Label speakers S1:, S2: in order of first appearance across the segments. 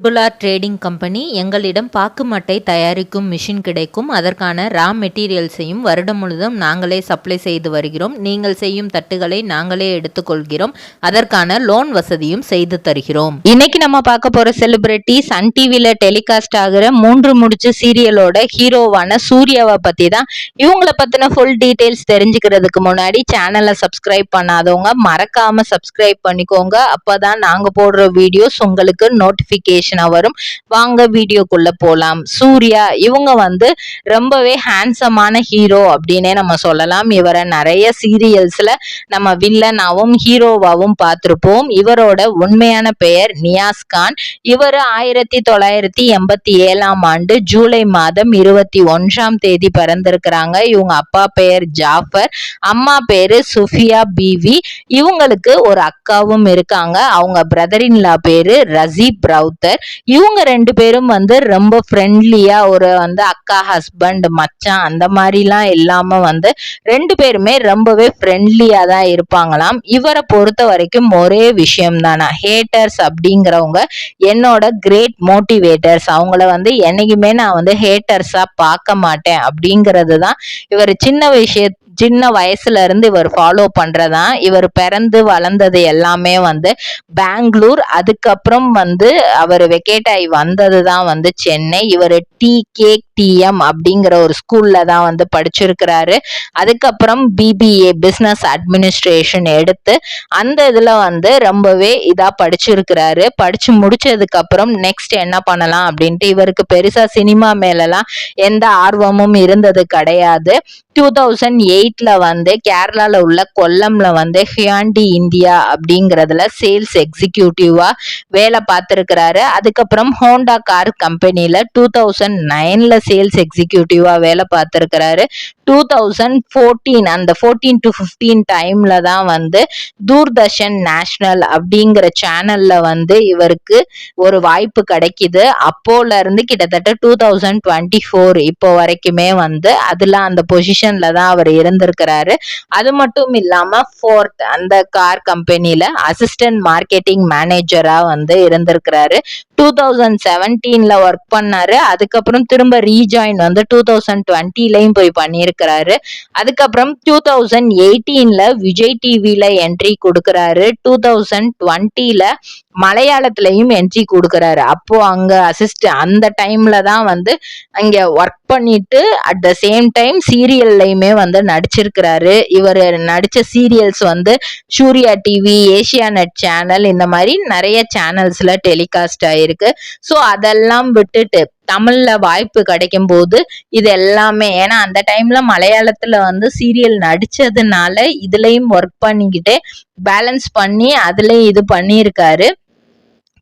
S1: Triple trading company எங்களிடம் பாக்கு மட்டை தயாரிக்கும் மிஷின் கிடைக்கும். அதற்கான ரா மெட்டீரியல்ஸையும் வருடம் முழுதும் நாங்களே சப்ளை செய்து வருகிறோம். நீங்கள் செய்யும் தட்டுகளை நாங்களே எடுத்துக்கொள்கிறோம். அதற்கான லோன் வசதியும் செய்து தருகிறோம். இன்னைக்கு நம்ம பார்க்க போற செலிபிரிட்டி சன் டிவில டெலிகாஸ்ட் ஆகிற 3 முடிச்சு சீரியலோட ஹீரோவான சூர்யாவை பத்தி தான். இவங்கள பத்தின ஃபுல் டீடைல்ஸ் தெரிஞ்சுக்கிறதுக்கு முன்னாடி சேனலை சப்ஸ்கிரைப் பண்ணாதவங்க மறக்காம சப்ஸ்கிரைப் பண்ணிக்கோங்க. அப்பதான் நாங்க போடுற வீடியோஸ் உங்களுக்கு நோட்டிபிகேஷன் வரும். வாங்க வீடியோக்குள்ள போலாம். சூர்யா இவங்க ரொம்பவே ஹேண்ட்ஸமான ஹீரோ அப்படின்னே நம்ம சொல்லலாம். இவரை நிறைய சீரியல்ஸ்ல நம்ம வில்லனாவும் ஹீரோவாவும் பார்த்திருப்போம். இவரோட உண்மையான பெயர் நியாஸ் கான். இவர் 1987 ஆண்டு ஜூலை மாதம் 21ஆம் தேதி பிறந்திருக்கிறாங்க. இவங்க அப்பா பெயர் ஜாஃபர், அம்மா பேரு சுஃபியா பீவி. இவங்களுக்கு ஒரு அக்காவும் இருக்காங்க. அவங்க பிரதர் இன் லா பேரு ரசீப் ரவுத்தர். இவங்க 2 பேரும் ரொம்ப ஃப்ரெண்ட்லியா ஒரு அக்கா ஹஸ்பண்ட் மச்சான் அந்த மாதிரிலாம் இல்லாம 2 பேருமே ரொம்பவே ஃப்ரெண்ட்லியா தான் இருப்பாங்களாம். இவரை பொறுத்த வரைக்கும் ஒரே விஷயம் தானா, ஹேட்டர்ஸ் அப்படிங்கிறவங்க என்னோட கிரேட் மோட்டிவேட்டர்ஸ். அவங்கள என்னைக்குமே நான் ஹேட்டர்ஸா பார்க்க மாட்டேன் அப்படிங்கிறது தான் இவர் சின்ன வயசுல இருந்து இவர் ஃபாலோ பண்றதான். இவர் பிறந்து வளர்ந்தது எல்லாமே பெங்களூர். அதுக்கப்புறம் அவர் வெக்கேட் ஆகி வந்தது தான் சென்னை. இவர் TKTM அப்படிங்கிற ஒரு ஸ்கூல்ல தான் படிச்சிருக்கிறாரு. அதுக்கப்புறம் BBA பிசினஸ் அட்மினிஸ்ட்ரேஷன் எடுத்து அந்த இதுல ரொம்பவே இதா படிச்சிருக்கிறாரு. படிச்சு முடிச்சதுக்கு அப்புறம் நெக்ஸ்ட் என்ன பண்ணலாம் அப்படின்ட்டு இவருக்கு பெருசா சினிமா மேலலாம் எந்த ஆர்வமும் இருந்தது கிடையாது. 2008ல கேரளால உள்ள கொல்லம்ல ஹியாண்டி இந்தியா அப்படிங்கறதுல சேல்ஸ் எக்ஸிக்யூட்டிவா வேலை பார்த்திருக்கிறாரு. அதுக்கப்புறம் ஹோண்டா கார் கம்பெனில 2009ல சேல்ஸ் எக்ஸிக்யூட்டிவா வேலை பார்த்திருக்கிறாரு. 2014 அந்த 14 to 15 டைம்ல தான் தூர்தர்ஷன் நேஷனல் அப்படிங்கிற சேனல்ல இவருக்கு ஒரு வாய்ப்பு கிடைக்குது. அப்போல இருந்து கிட்டத்தட்ட 2024 இப்போ வரைக்குமே அதுல அந்த பொசிஷன்ல தான் அவர் இருந்திருக்கிறாரு. அது மட்டும் இல்லாம ஃபோர்த் அந்த கார் கம்பெனில அசிஸ்டன்ட் மார்க்கெட்டிங் மேனேஜரா இருந்திருக்கிறாரு. 2017ல ஒர்க் பண்ணாரு. அதுக்கப்புறம் திரும்ப ரீஜாயின் 2020லயும் போய் பண்ணியிருக்கிறாரு. அதுக்கப்புறம் 2018ல விஜய் டிவில என்ட்ரி கொடுக்கிறாரு. 2020ல மலையாளத்திலையும் என்ட்ரி கொடுக்கிறாரு. அப்போ அங்க அந்த டைம்ல தான் அங்க ஒர்க் பண்ணிட்டு அட் த சேம் டைம் சீரியல்லையுமே நடிச்சிருக்கிறாரு. இவர் நடிச்ச serials Surya TV, Asianet channel இந்த மாதிரி நிறைய சேனல்ஸ்ல டெலிகாஸ்ட் ஆயிருக்கு. ஸோ அதெல்லாம் விட்டுட்டு தமிழ்ல வாய்ப்பு கிடைக்கும் போது இது எல்லாமே, ஏன்னா அந்த டைம்ல மலையாளத்துல சீரியல் நடிச்சதுனால இதுலயும் ஒர்க் பண்ணிக்கிட்டே பேலன்ஸ் பண்ணி அதுல இது பண்ணியிருக்காரு.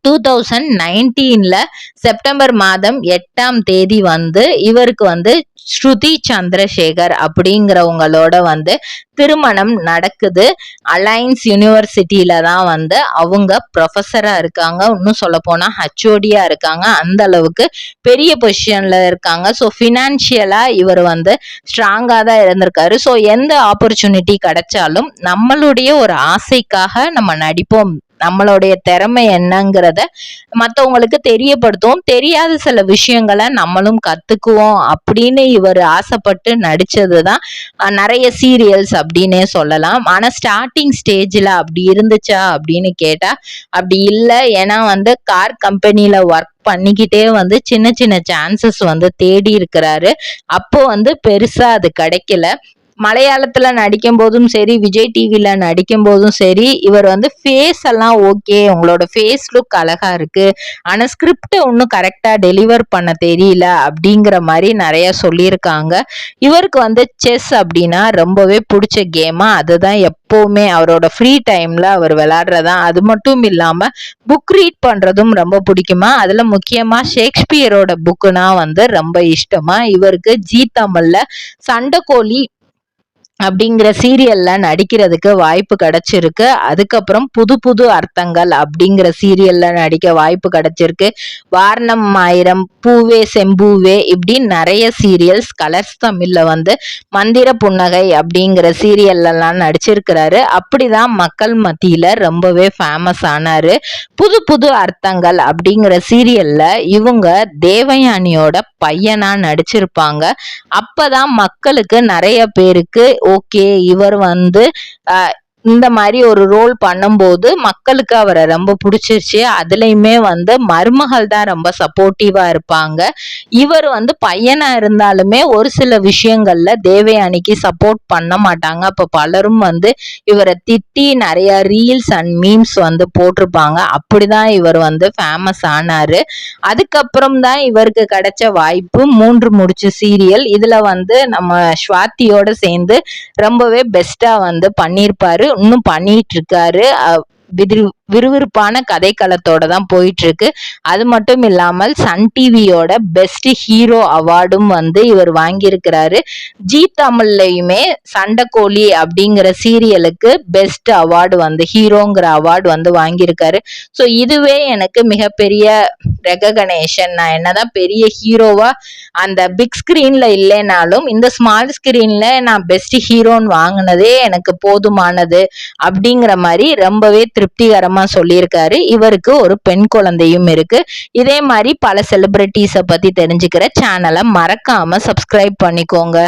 S1: 2019ல செப்டம்பர் மாதம் 8ஆம் தேதி இவருக்கு ஸ்ருதி சந்திரசேகர் அப்படிங்கிறவங்களோட திருமணம் நடக்குது. அலைன்ஸ் யூனிவர்சிட்டியில தான் அவங்க ப்ரொஃபஸரா இருக்காங்க. இன்னும் சொல்ல போனா HODயா இருக்காங்க. அந்த அளவுக்கு பெரிய பொசிஷன்ல இருக்காங்க. ஸோ ஃபினான்ஷியலா இவர் ஸ்ட்ராங்கா தான் இருந்திருக்காரு. ஸோ எந்த ஆப்பர்ச்சுனிட்டி கிடைச்சாலும் நம்மளுடைய ஒரு ஆசைக்காக நம்ம நடிப்போம், நம்மளுடைய திறமை என்னங்கிறத மற்றவங்களுக்கு தெரியப்படுத்துவோம், தெரியாத சில விஷயங்களை நம்மளும் கத்துக்குவோம் அப்படின்னு இவர் ஆசைப்பட்டு நடிச்சதுதான் நிறைய சீரியல்ஸ் அப்படின்னே சொல்லலாம். ஆனா ஸ்டார்டிங் ஸ்டேஜ்ல அப்படி இருந்துச்சா அப்படின்னு கேட்டா அப்படி இல்லை. ஏன்னா கார் கம்பெனில ஒர்க் பண்ணிக்கிட்டே சின்ன சின்ன சான்சஸ் தேடி இருக்கிறாரு. அப்போ பெருசா அது கிடைக்கல. மலையாளத்துல நடிக்கும் போதும் சரி, விஜய் டிவில நடிக்கும் போதும் சரி, இவர் ஃபேஸ் எல்லாம் ஓகே, உங்களோட ஃபேஸ் லுக் அழகா இருக்கு, ஆனா ஸ்கிரிப்ட் ஒன்னும் கரெக்டா டெலிவர் பண்ண தெரியல அப்படிங்கிற மாதிரி நிறைய சொல்லியிருக்காங்க. இவருக்கு செஸ் அப்படின்னா ரொம்பவே பிடிச்ச கேமா, அதுதான் எப்பவுமே அவரோட ஃப்ரீ டைம்ல அவர் விளையாடுறதா. அது மட்டும் இல்லாம புக் ரீட் பண்றதும் ரொம்ப பிடிக்குமா. அதுல முக்கியமா ஷேக்ஸ்பியரோட புக்குனா ரொம்ப இஷ்டமா. இவருக்கு ஜீ தமிழ்ல சண்டைக்கோழி அப்படிங்கிற சீரியல்ல நடிக்கிறதுக்கு வாய்ப்பு கிடைச்சிருக்கு. அதுக்கப்புறம் புது புது அர்த்தங்கள் அப்படிங்கிற சீரியல்ல நடிக்க வாய்ப்பு கிடைச்சிருக்கு. வாரணம் ஆயிரம், பூவே செம்பூவே இப்படி நிறைய சீரியல்ஸ் கலர்ஸ் தமிழ்ல வந்து மந்திர புன்னகை அப்படிங்கிற சீரியல்ல எல்லாம் நடிச்சிருக்கிறாரு. அப்படிதான் மக்கள் மத்தியில ரொம்பவே ஃபேமஸ் ஆனாரு. புது புது அர்த்தங்கள் அப்படிங்கிற சீரியல்ல இவங்க தேவயானியோட பையனா நடிச்சிருப்பாங்க. அப்பதான் மக்களுக்கு நிறைய பேருக்கு ஓகே இவர் வந்து இந்த மாதிரி ஒரு ரோல் பண்ணும்போது மக்களுக்கு அவரை ரொம்ப பிடிச்சிருச்சு. அதுலயுமே வந்து மருமகள் தான் ரொம்ப சப்போர்ட்டிவா இருப்பாங்க. இவர் வந்து பையனா இருந்தாலுமே ஒரு சில விஷயங்கள்ல தேவயானிக்கு சப்போர்ட் பண்ண மாட்டாங்க. அப்ப பலரும் வந்து இவரை திட்டி நிறைய ரீல்ஸ் அண்ட் மீம்ஸ் வந்து போட்டிருப்பாங்க. அப்படிதான் இவர் வந்து ஃபேமஸ் ஆனாரு. அதுக்கப்புறம் தான் இவருக்கு கிடைச்ச வாய்ப்பு 3 முடிச்சு சீரியல். இதுல வந்து நம்ம ஸ்வாதியோட சேர்ந்து ரொம்பவே பெஸ்டா வந்து பண்ணியிருப்பாரு. இன்னும் பண்ணிட்டு இருக்காரு. விறுவிறுப்பான கதைக்களத்தோட தான் போயிட்டு இருக்கு. அது மட்டும் இல்லாமல் சன் டிவியோட பெஸ்ட் ஹீரோ அவார்டும் வந்து இவர் வாங்கியிருக்கிறாரு. ஜி தமிழ்லயுமே சண்டைக்கோழி அப்படிங்கிற சீரியலுக்கு பெஸ்ட் அவார்டு வந்து ஹீரோங்கிற அவார்டு வந்து வாங்கியிருக்காரு. ஸோ இதுவே எனக்கு மிகப்பெரிய ரெகக்னேஷன். நான் என்னதான் பெரிய ஹீரோவா அந்த பிக் ஸ்கிரீன்ல இல்லைனாலும் இந்த ஸ்மால் ஸ்கிரீன்ல நான் பெஸ்ட் ஹீரோன்னு வாங்கினதே எனக்கு போதுமானது அப்படிங்கிற மாதிரி ரொம்பவே திருப்திகரமா சொல்லியிருக்காரு. இவருக்கு ஒரு பெண் குழந்தையும் இருக்கு. இதே மாதிரி பல செலிபிரிட்டிஸை பத்தி தெரிஞ்சுக்கிற சேனலை மறக்காம சப்ஸ்கிரைப் பண்ணிக்கோங்க.